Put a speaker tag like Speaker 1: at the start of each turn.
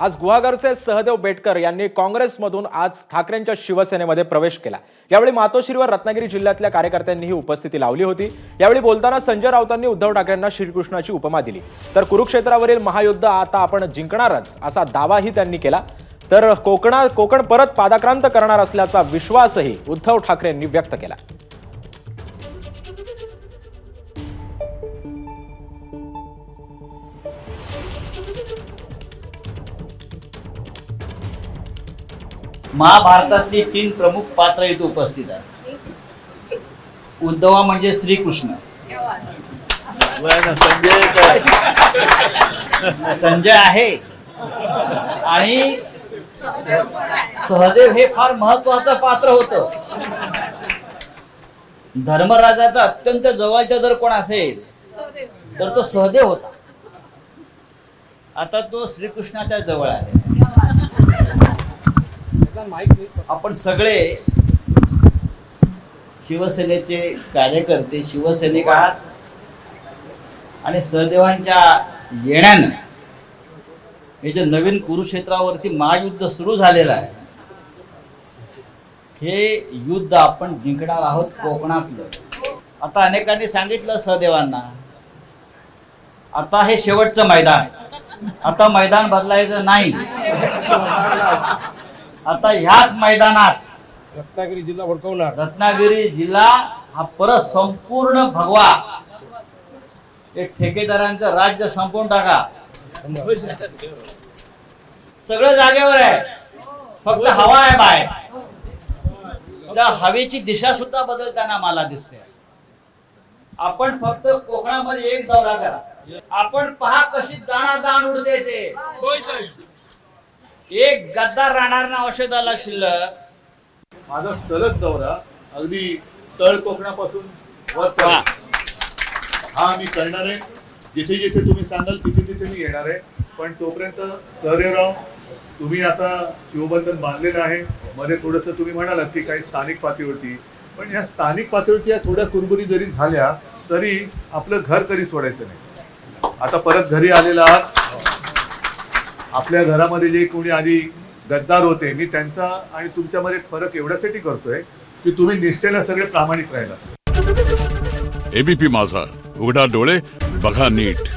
Speaker 1: आज गुहागरचे सहदेव बेटकर यांनी काँग्रेसमधून आज ठाकरेंच्या शिवसेनेमध्ये प्रवेश केला। यावेळी मातोश्रीवर रत्नागिरी जिल्ह्यातल्या कार्यकर्त्यांनीही उपस्थिती लावली होती। यावेळी बोलताना संजय राऊतांनी उद्धव ठाकरेंना श्रीकृष्णाची उपमा दिली। तर कुरुक्षेत्रावरील महायुद्ध आता आपण जिंकणारच असा दावाही त्यांनी केला। तर कोकण परत पादाक्रांत करणार असल्याचा विश्वासही उद्धव ठाकरेंनी व्यक्त केला।
Speaker 2: महाभारतातली 3 प्रमुख पात्र इथे उपस्थित आहेत। उद्धवा म्हणजे श्रीकृष्ण, संजय आहे आणि सहदेव हे फार महत्वाचं पात्र होतं। धर्मराजाचा अत्यंत जवळचा जर कोण असेल तर तो सहदेव होता। आता तो श्रीकृष्णाच्या जवळ आहे। आपण सगळे शिवसेनेचे कार्यकर्ते, शिवसैनिक आहात आणि सहदेवांच्या येण्यानं हे जे नवीन कुरुक्षेत्रावरती महायुद्ध सुरू झालेलं आहे, हे युद्ध आपण जिंकणार आहोत कोकणातलं। आता अनेकांनी सांगितलं सहदेवांना, आता हे शेवटचं मैदान, आता मैदान बदलायचं नाही। आता ह्याच मैदानात
Speaker 3: रत्नागिरी जिल्हा भडकवणार।
Speaker 2: रत्नागिरी जिल्हा हा परत संपूर्ण भगवा एक ठेकेदारांचं राज्य संपवून टाका। सगळं जागेवर आहे, फक्त हवा आहे बाहेर। त्या हवेची दिशा सुद्धा बदलताना मला दिसते। आपण फक्त कोकणामध्ये एक दौरा करा, आपण पहा कशी दाणादाण उडते ते। एक गद्दार राहणार ना औषधाला शिल्लक।
Speaker 4: माझा सलग दौरा अगदी तळ कोकणापासून वर हा मी करणार आहे। जिथे जिथे तुम्ही सांगाल तिथे तिथे मी येणार आहे। पण तोपर्यंत सहदेवराव, तुम्ही आता शिवबंधन बांधलेलं आहे। मध्ये थोडंसं तुम्ही म्हणालात की काही स्थानिक पातळीवरती, पण या स्थानिक पातळीवरती या थोड्या कुरबुरी जरी झाल्या तरी आपलं घर कधी सोडायचं नाही। आता परत घरी आलेला आहात। आपल्या घरामध्ये जे कोणी आधी गद्दार होते, मी त्यांचा आणि तुमच्यामध्ये फरक एवढ्यासाठी करतोय की तुम्ही निष्ठेला सगळे प्रामाणिक राहिला।
Speaker 5: एबीपी माझा, उघडा डोळे बघा नीट।